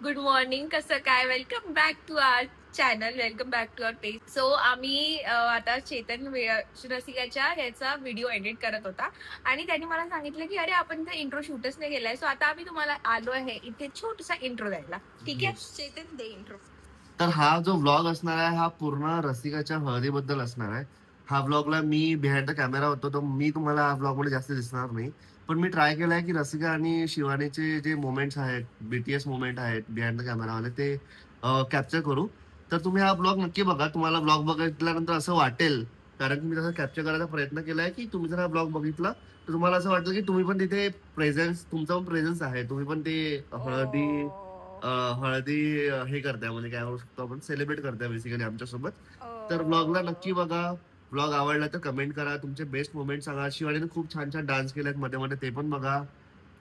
Good morning, कसं काय? Welcome back to our channel, welcome back to our page. So आम्ही आता चेतन रसिकाच्या याचा व्हिडिओ एडिट करत होता आणि त्यांनी मला सांगितलं की अरे आपण तर इंट्रो शूटच नाही केलाय. सो आता आम्ही तुम्हाला आलो आहे इथे छोटासा इंट्रो द्यायला. ठीक आहे चेतन, दे इंट्रो. तर हा जो व्लॉग असणार आहे हा पूर्ण रसिकाच्या हळदीबद्दल असणार आहे. हा व्लॉगला मी बिहाइंड द कॅमेरा होतो, तर मी तुम्हाला हा व्लॉग मध्ये जास्त दिसणार नाही. पण मी ट्राय केलाय की रसिका आणि शिवानीचे जे मोमेंट्स आहेत, बीटीएस मोमेंट आहेत बिहाइंड द कॅमेरावाले, ते कॅप्चर करू. तर तुम्ही हा ब्लॉग नक्की बघा. तुम्हाला ब्लॉग बघितल्यानंतर असं वाटेल, कारण की मी तसं कॅप्चर करायचा प्रयत्न केलाय की तुम्ही जर हा ब्लॉग बघितला तर तुम्हाला असं वाटतं की तुम्ही पण तिथे प्रेझेन्स, तुमचा पण प्रेझेन्स आहे. तुम्ही पण ते हळदी हे करताय, म्हणजे काय म्हणू शकतो आपण, सेलिब्रेट करताय बेसिकली आमच्यासोबत. तर ब्लॉगला नक्की बघा. ब्लॉग आवडला तर कमेंट करा, तुमचे बेस्ट मोमेंट सांगा. शिवानीने खूप छान छान डान्स केलेत मध्ये मध्ये, ते पण बघा.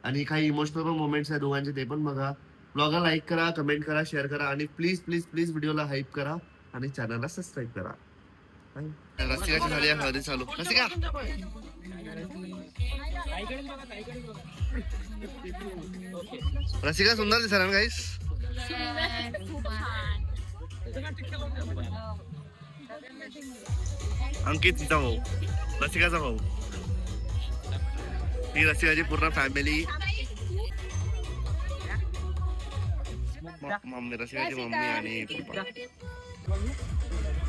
आणि काही इमोशनल पण मोमेंट्स आहेत दोघांचे, ते पण बघा. ब्लॉगला लाईक करा, कमेंट करा, शेअर करा आणि प्लीज प्लीज प्लीज व्हिडिओला हाईप करा आणि चॅनलला सबस्क्राईब करा. रसिकाची झाली आहे हळदी चालू. रसिका रसिका सुंदर दिसणार ना गाईस. अंकित तिचा भाऊ, रसिकाचा भाऊ. ही रसिकाची पूर्ण फॅमिली, मम्मी, रसिकाची मम्मी आणि पप्पा.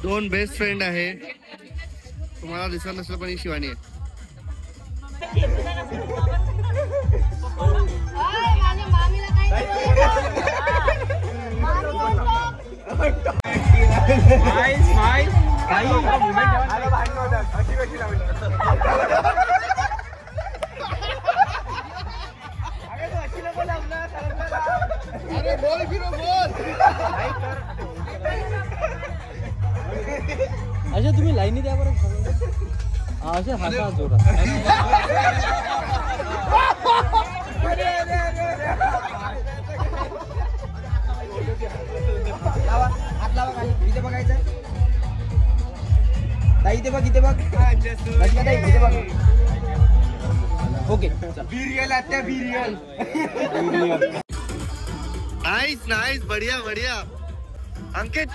दोन बेस्ट फ्रेंड आहे. तुम्हाला दिसत नसलं पण ही शिवानी आहे. अच्छा तुम्ही लाईनी द्या बरं. असे हाता जोडा. हात लावा खाली. इथे बघायचं. ताई इथे बघ, इथे बघ. ताई इथे बघ. ओके. बिरियल आत्या, बिरियल. नाइस नाइस, बढ़िया बढ़िया. अंकित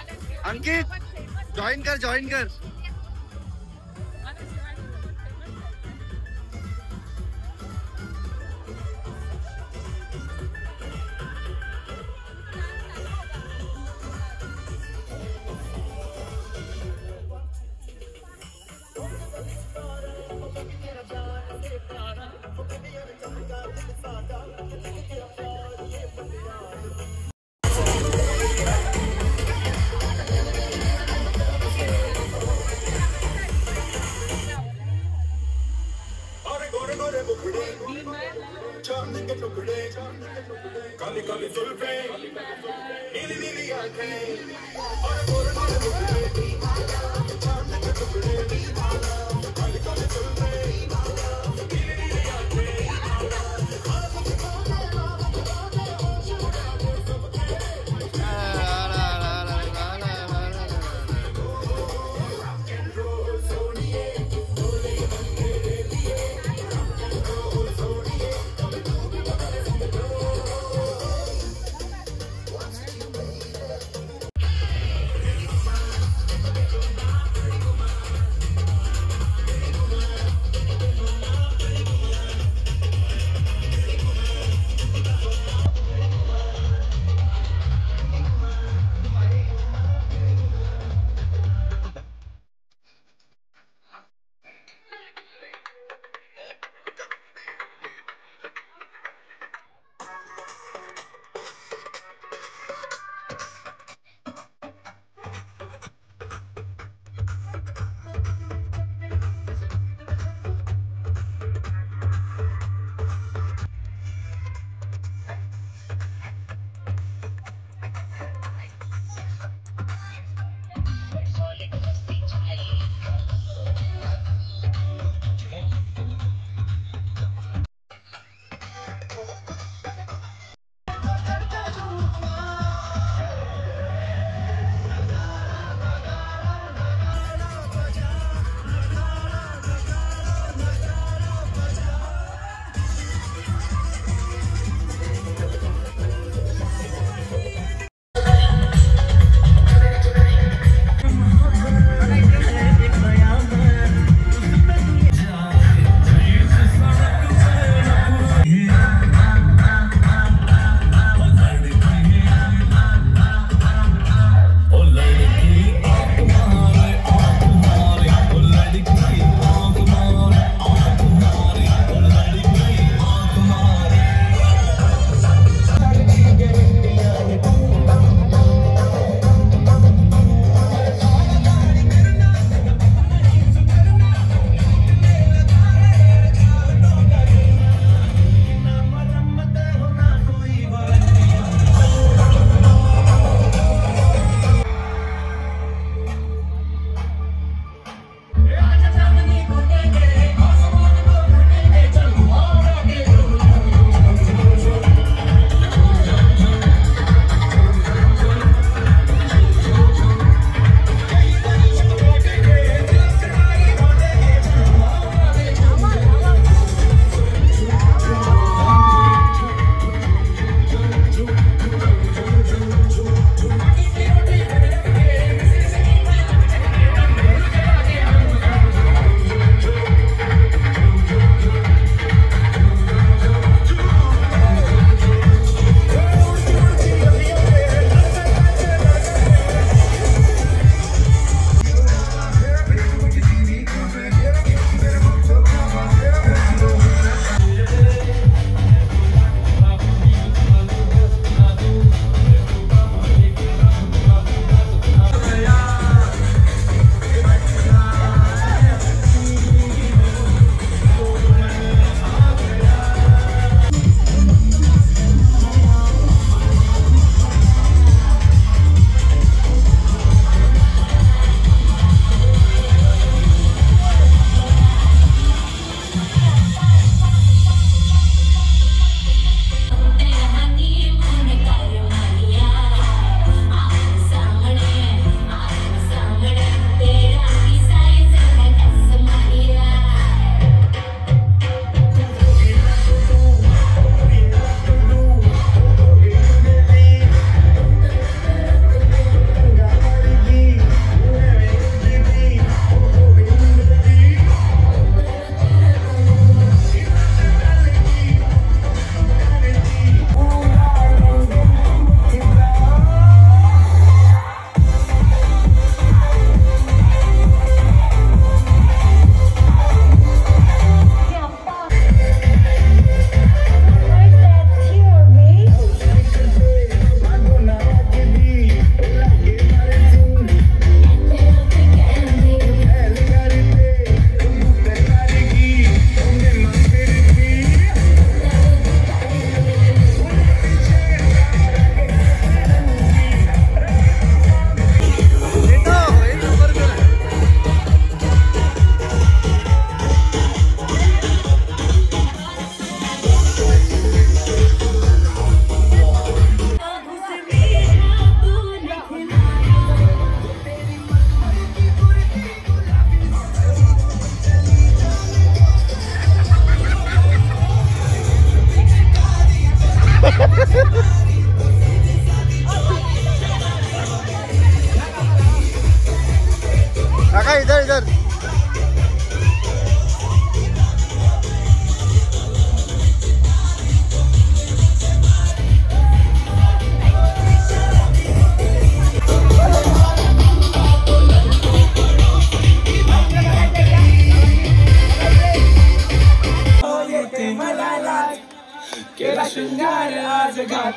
अंकित जॉइन कर, जॉइन कर. काली काली जुल्फे, नीली नीली आंखें, और गोरे गोरे मुखड़े, चांद के टुकड़े, काली काली जुल्फे, नीली नीली आंखें.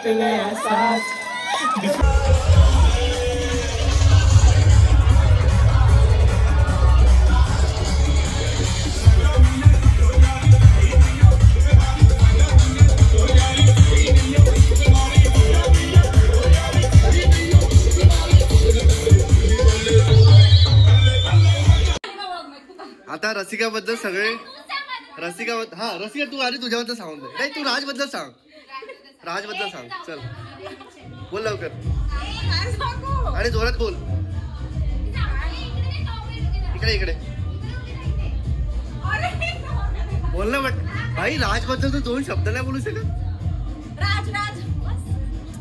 आता रसिकाबद्दल सगळे रसिका तू आधी तुझ्याबद्दल सांगून दे. नाही, तू राजबद्दल सांग. राजबद्दल सांग. चल बोल लवकर आणि जोरात बोल. इकडे बोल ना. बट भाई राजबद्दल तू 2 शब्द नाही बोलू शकत. राज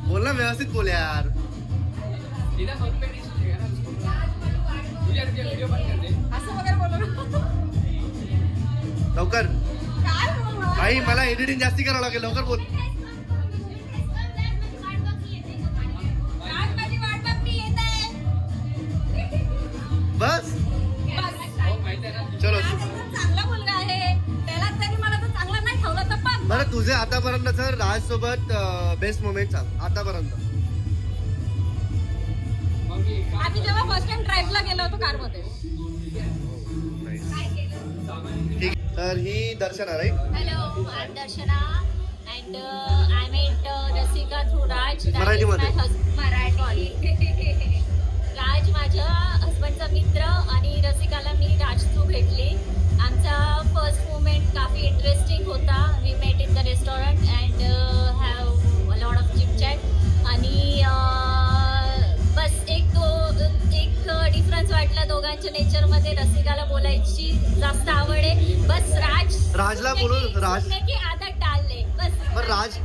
बोल ना, व्यवस्थित बोल यार. असं वगैरे बोलू लवकर. काय बोलू भाई मला एडिटिंग जास्ती करावं लागेल. लवकर बोल. माझी वाट बघती येते. बस चलो. चांगला मुलगा आहे, त्याला तरी मला तर चांगला नाही ठेवला तर पण. बरं, तुझे आतापर्यंत राज सोबत बेस्ट मोमेंट सांग आतापर्यंत. आम्ही जेव्हा फर्स्ट टाइम ड्राईव्हला गेलो होतो कारमध्ये. ठीक. तर ही दर्शना right. Hello, I'm Darshana and I met Rasika through Raj. मराठीमध्ये. मराठी. राज माझ्या हसबंडचा मित्र आणि रसिकाला मी राज थ्रू भेटले. आमचा फर्स्ट मोमेंट काफी इंटरेस्टिंग होता. We met in the restaurant and have a lot of chit chat आणि बस एक डिफरन्स वाटला दोघांच्या नेचरमध्ये. रसिकाला बोलायची जास्त आवड आहे. बस राजला बोलो. राज की आदत डाल ले बस. पर राज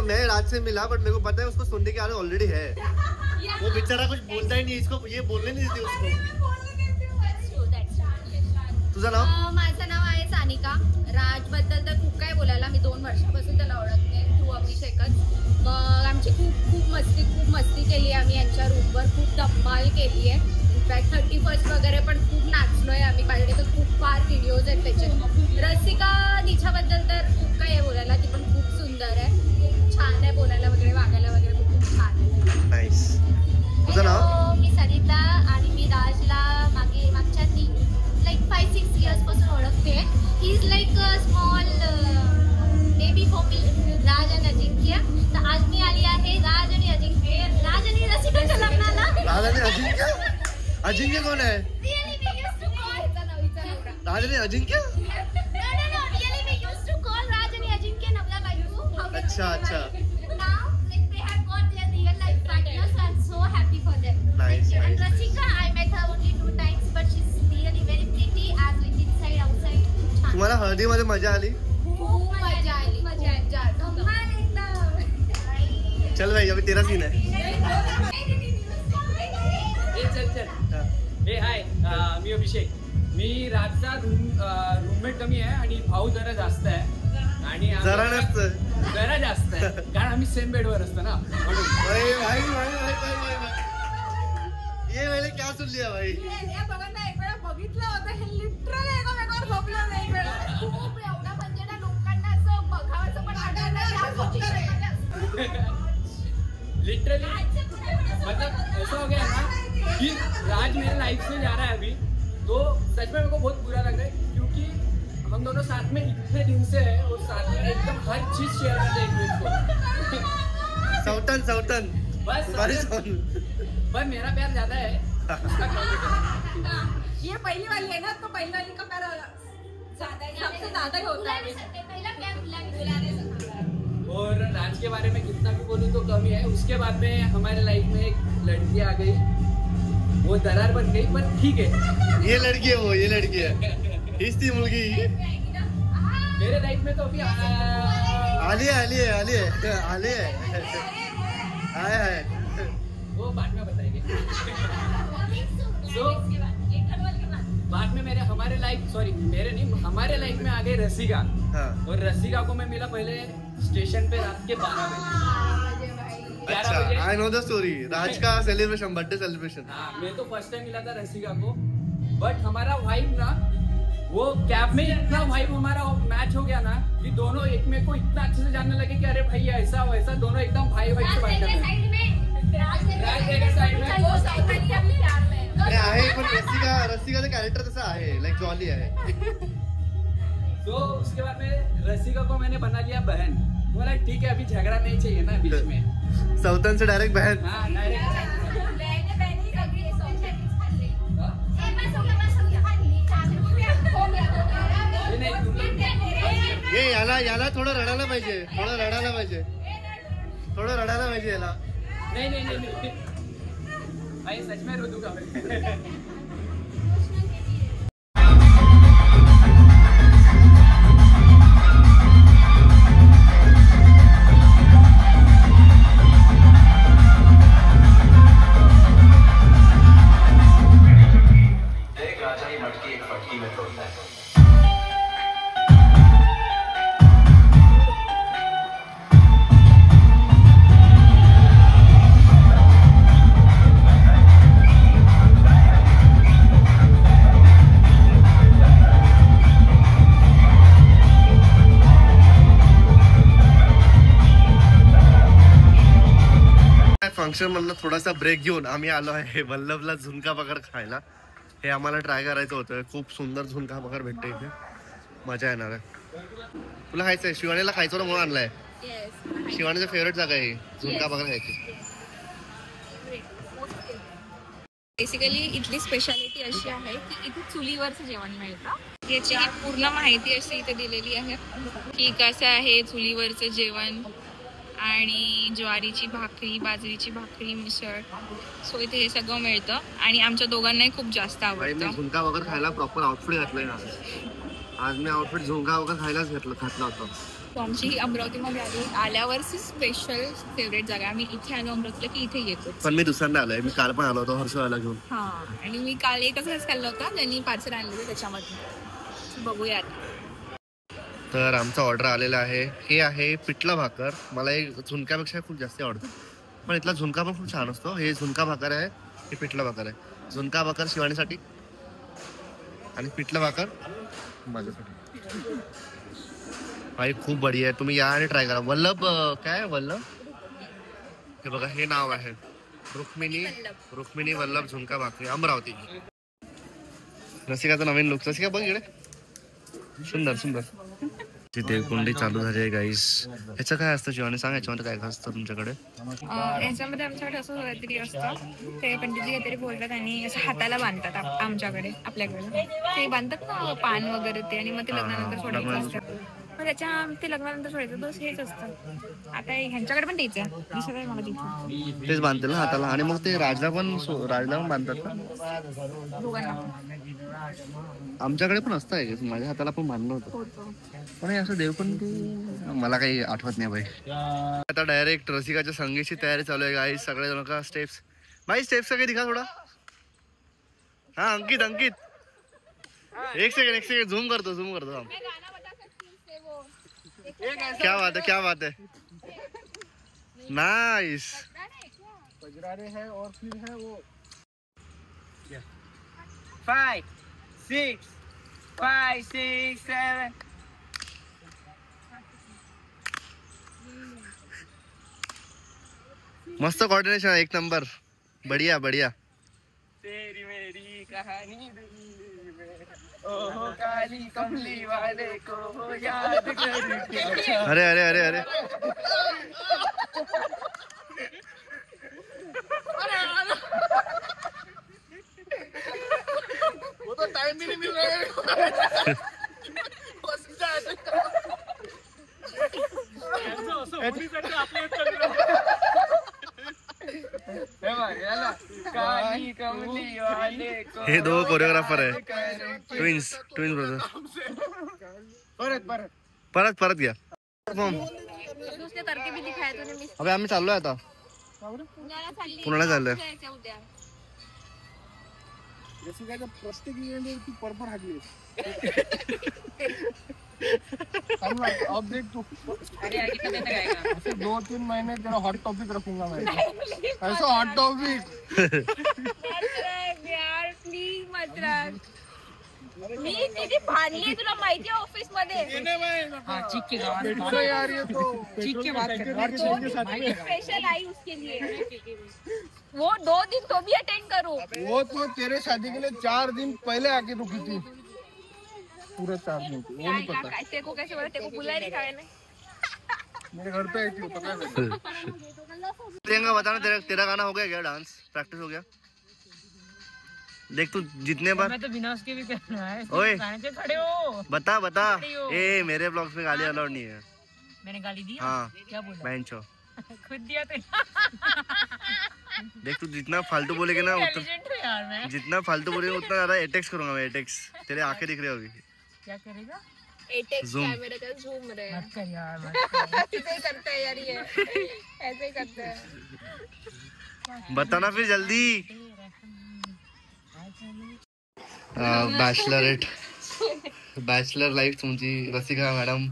मैं राज से मिला, बट मेरे को पता है उसको सुनने की आदत ऑलरेडी है. वो बेचारा कुछ बोलता ही नहीं. इसको ये बोलने नहीं देती उसको. तुझं नाव? माझं नाव आहे सानिका. राजबद्दल तर खूप काय बोलायला. मी 2 वर्षापासून त्याला ओळखते थ्रू अभिषेकच. मग आमची खूप मस्ती केली आम्ही यांच्या रूमवर. खूप धमाल केली आहे. इनफॅक्ट 31st वगैरे पण खूप नाचलोय आम्ही. माझ्याकडे तर खूप फार व्हिडिओज आहेत त्याचे. रसिका तिच्याबद्दल तर खूप काय आहे बोलायला. ती पण खूप सुंदर आहे, खूप छान आहे बोलायला वगैरे, वागायला वगैरे खूप छान आहे. नाईस. तुझं नाव? मी सरिता आणि मी राजला मागच्या 5-6 इयर्स पासून ओळखते. He is like a small baby for me. Raj आणि अजिंक्य. तर आज मी आली आहे राज आणि अजिंक्य, राज आणि रसिकाच्या लग्नाला. राज आणि अजिंक्य? अजिंक्य कोण आहे? राज आणि अजिंक्य? अच्छा. Nice. तुम्हाला हळदीमध्ये मजा आली? खूप मजा आली. चल भाई, अभी तेरा सीन है. हे हाय, मी अभिषेक. मी राजचा रूममेट कमी आहे आणि भाऊ जरा जास्त आहे. आणि जरा नसतं, जरा जास्त आहे कारण आम्ही सेम बेडवर असतो ना म्हणून. ये मैंने क्या सुन लिया भाई. दोघांना एक वेळा बघितलं होतं. हे लिटरली एकमेकावर झोपलं नाही. एक वेळा खूप एवढा म्हणजे ना लोकांना असं बघावंसं पण वाटत नाही. लिटरली मतलब ऐसा हो गया ना कि राज मेरे लाइफ से जा रहा है अभी. तो सच में मेरे को बहुत बुरा लग रहा है क्योंकि हम दोनों साथ में इतने दिन से हैं और साथ में एकदम हर चीज शेयर करते हैं एक दूसरे को. सौतन बस पर मेरा प्यार ज्यादा है. ये पहली वाली है ना, तो पहली वाली का प्यार सबसे ज्यादा ही होता है. और राज के बारे में कितना भी बोलूं तो कम ही है. उसके बाद में हमारे लाइफ में एक लड़की आ गई, वो दरार बन गई, पर ठीक है. ये लड़की है, वो ये लड़की है. हीच ती मुलगी. मेरे लाइफ में तो अभी आली है. वो बाद में बताएंगे. तो बाद में हमारे लाइफ में आ गई रसिका. हाँ. और रसिका को मैं मिला पहले स्टेशन पे रात के 12 बजे. अच्छा, आई नो द स्टोरी. राज का सेलिब्रेशन, बर्थडे सेलिब्रेशन. हाँ, मैं तो फर्स्ट टाइम मिला था रसिका को. बट हमारा वाइब ना वो कैब में इतना वाइब हमारा मैच हो गया ना कि दोनों एक में को इतना अच्छे से जानने लगे कि अरे भाई ऐसा वैसा, दोनों एकदम भाई भाई से बात कर रहे हैं। आहे पण रसिकाचं कॅरेक्टर तसं आहे, लाईक जॉली आहे. तो उसके बाद में रसिका को मैंने बना लिया बहन. बोला ठीक है अभी झगड़ा नहीं चाहिए ना बीच में. सौतन से डायरेक्ट बहन. हाँ डायरेक्ट. याला थोडं रडायला पाहिजे, याला. नहीं भाई सच में रो दूंगा मैं. फंक्शन मधला थोडासा ब्रेक घेऊन आम्ही आलो आहे वल्लभला झुणका भाकर खायला. हे आम्हाला ट्राय करायचं होतं. खूप सुंदर झुणका भाकर भेटते इथे, मजा येणार आहे. तुला खायचंय? शिवानीला खायचं ना म्हणून आणलाय. शिवानीचं फेवरेट जागा आहे झुणका भाकर खायची. बेसिकली इथली स्पेशालिटी अशी आहे की इथे चुलीवरचं जेवण मिळतं. याची पूर्ण माहिती अशी इथे दिलेली आहे की कसं आहे चुलीवरचं जेवण, आणि ज्वारीची भाकरी, बाजरीची भाकरी, मिसळ. सो इथे हे सगळं मिळतं आणि आमच्या दोघांनाही खूप जास्त आवडतं. झुणका भाकर खायला प्रॉपर आउटफिट घातलंय ना आज मी. आउटफिट झुणका भाकर खायलाच घातला होता. आमची अमरावतीमध्ये आल्यावरची स्पेशल फेवरेट जागा. आम्ही इथे आलो अमरावतीला की इथे येतो. पण मी दुसऱ्यांदा आलोय. मी काल पण आलो होतो हर्षवाला घेऊन. हा, आणि मी काल एकच घास खाल्ला होता, त्यांनी पार्सल आणलेलं त्याच्यामध्ये. बघूयात. तर आमचा ऑर्डर आलेला आहे. हे आहे पिठला भाकर. मला एक झुणक्यापेक्षा खूप जास्त आवडतं, पण इथला झुणका पण खूप छान असतो. हे झुणका भाकर आहे, हे पिठला भाकर आहे. झुणका भाकर शिवानीसाठी आणि पिठला भाकर माझ्यासाठी. भाई खूप बढिया आहे. तुम्ही या आणि ट्राय करा. वल्लभ काय वल्लभ, हे बघा हे नाव आहे. रुक्मिणी वल्लभ झुणका भाकरी अमरावती. रसिकाचा नवीन लुक. रसिका बघ इकडे, सुंदर. तिथे कुंडी चालू झाली आहे गाईस. ह्याचं काय असतं शिवानी सांग, याच्यामध्ये काय असतं तुमच्याकडे? याच्यामध्ये आमच्याकडे असं काहीतरी असतं, ते पंडितजी काहीतरी बोलतात आणि असं हाताला बांधतात. आपल्याकडे ते बांधतात ना पान वगैरे ते, आणि मग ते लग्नानंतर सोडायचं असतं. मग ते लग्नानंतर सोडायचं, बस हेच असतं. आता ह्यांच्याकडे पण तेच आहे, दिसत आहे मला तिथे. तेच बांधतील ना हाताला. आणि मग ते राजला पण बांधतात ना दोघांना. आमच्याकडे पण असतं, माझ्या हाताला पण बांधलं होतं, पण असं देव पण ते मला काही आठवत नाही भाई. आता डायरेक्ट रसिकाच्या संगीतची तयारी चालू आहे गाईस. सगळे जण का स्टेप्स भाई, स्टेप्स सगळे दिखा थोडा. हा अंकित एक सेकंड झूम करतो. क्या बात है नाइस. बजरारे है और फिर है वो 5 6 5 6 7. मस्त कोऑर्डिनेशन, एक नंबर. बढ़िया. तेरी मेरी कहानी दिल में, ओहो काली कमली वाले को याद करके. अरे वो तो टाइम भी नहीं मिल रहा है. हे दो कोरियोग्राफर आहे. Twins brother. परत घ्या. अबे आम्ही चाललोय आता पुण्याला चाललोय. प्रत्येक इव्हेंट परपर हागली. अपडेट 2-3 महीने तेरा हॉट टॉपिक रखूंगा मैं. ऐसा हॉट टॉपिक मी किती भांडली तुला माहिती आहे ऑफिस मध्ये. स्पेशल आई उसके लिए वो 2 दिन तो भी अटेंड करो. वो तो तेरे शादी के लिए 4 दिन पहले आके रुकी थी, पूरा 4 दिन. वो नहीं पता तेरे को कैसे बोला, तेरे को बुलाया नहीं था मैंने. मेरे घर पे आई थी, पता है. प्रियंका बता ना, तेरा गाना हो गया क्या? डांस प्रैक्टिस हो गया? देख तू जितने बार मैं तो बिना उसके भी करना है. ओए खड़े हो, बता ए मेरे ब्लॉग्स में गाली अलाउड नहीं है. मैंने गाली दी? हाँ क्या बोला? बेंचो खुद दिया तो. देख तू जितना फालतू बोलेगे ना यार मैं जितना फालतू बोलेगा उतना ज्यादा एटेक्स करूंगा मैं. एटेक्स तेरे आंखें दिख रही होगी. क्या करेगा? एटेक्स Zoom. कैमरे का जूम रे. मत कर यार, मत कर. ऐसे ही करते हैं यार, ये ऐसे ही करते हैं. बताना फिर जल्दी. बॅचलर लाईफ तुमची रसिका मॅडम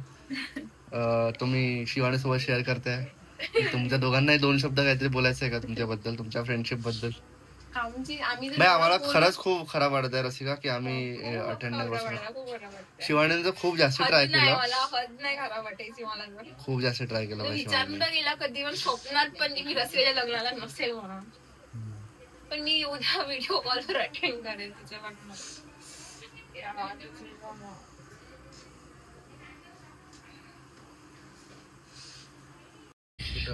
तुम्ही शिवानी सोबत शेअर करताय. तुमच्या दोघांनाही 2 शब्द काहीतरी बोलायचं आहे का तुमच्याबद्दल, तुमच्या फ्रेंडशिप बद्दल? आम्ही नाही आम्हाला खरंच खूप खराब वाटत आहे रसिका की आम्ही अटेंड नाही करू शकलो. शिवानीचं खूप जास्त ट्राय केलं, मला हद नाही खराब वाटायची मला. खूप जास्त ट्राय केलं विचार शिवानी. सुद्धा केला कधी पण स्वप्नात पण मी रसिकाच्या लग्नाला नसेल म्हणून, पण मी उद्या व्हिडिओ कॉलवर अटेंड करेल तिच्याकडनं.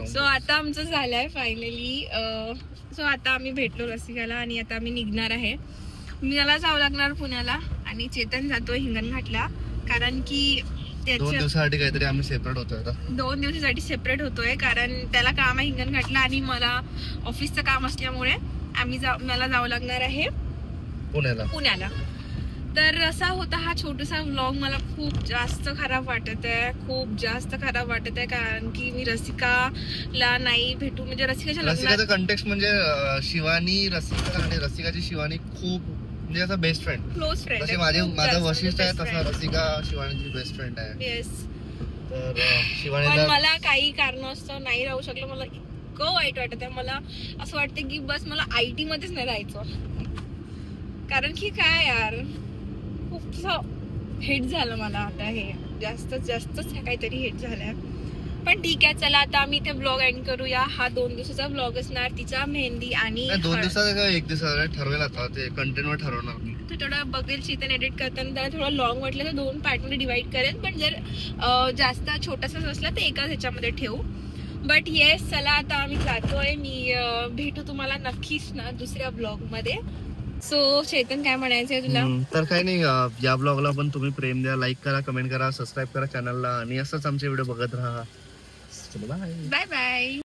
सो आता आमचं झालंय फायनली. सो आता आम्ही भेटलो रसिकाला आणि आता आम्ही निघणार आहे. मला जावं लागणार पुण्याला आणि चेतन जातोय हिंगणघाटला, कारण की 2 दिवसासाठी काहीतरी आम्ही सेपरेट होतोय आता. 2 दिवसासाठी सेपरेट होतोय, कारण त्याला काम आहे हिंगणघाटला आणि मला ऑफिसचं काम असल्यामुळे मला जावं लागणार आहे पुण्याला. तर असा होता हा छोटासा व्लॉग. मला खूप जास्त खराब वाटत आहे, कारण की मी रसिकाला नाही भेटू, म्हणजे रसिकाचं कंटेक्स्ट म्हणजे शिवानी रसिका आणि रसिकाची शिवानी खूप म्हणजे असं बेस्ट फ्रेंड, क्लोज फ्रेंड. जसे माझं वशिष्ठ आहे तसा रसिका शिवानीची बेस्ट फ्रेंड आहे. येस. तर पण शिवानीला मला काही कारणास्तव नाही राहू शकलं. मला इतकं वाईट वाटत आहे. मला असं वाटतं की बस मला IT मध्येच नाही राहायचं, कारण की काय यार खूप हिट झालं मला आता. हे जास्तच काहीतरी हिट झालंय. पण ठीक आहे, चला आता आम्ही इथे ब्लॉग एंड करूया. हा 2 दिवसाचा ब्लॉग असणार. तिचा मेहंदी आणि 2 दिवसाचा 1 दिवसाचा ठरवेल आता, ते कंटेंटवर ठरवणार मी. तो थोडा बघेल चेतन एडिट करताना, त्याला थोडा लॉंग वाटलं तर 2 पार्टमध्ये डिवाइड करेल. पण जर जास्त छोटासाच असला तर एकाच ह्याच्यामध्ये ठेवू. बट येस, चला आता आम्ही जातोय. मी भेटू तुम्हाला नक्कीच ना दुसऱ्या ब्लॉग मध्ये. सो चेतन काय म्हणायचंय तुला? तर काही नाही, या ब्लॉगला पण तुम्ही प्रेम द्या, लाईक करा, कमेंट करा, सबस्क्राईब करा चॅनलला आणि असंच आमचे व्हिडिओ बघत राहा. Bye bye.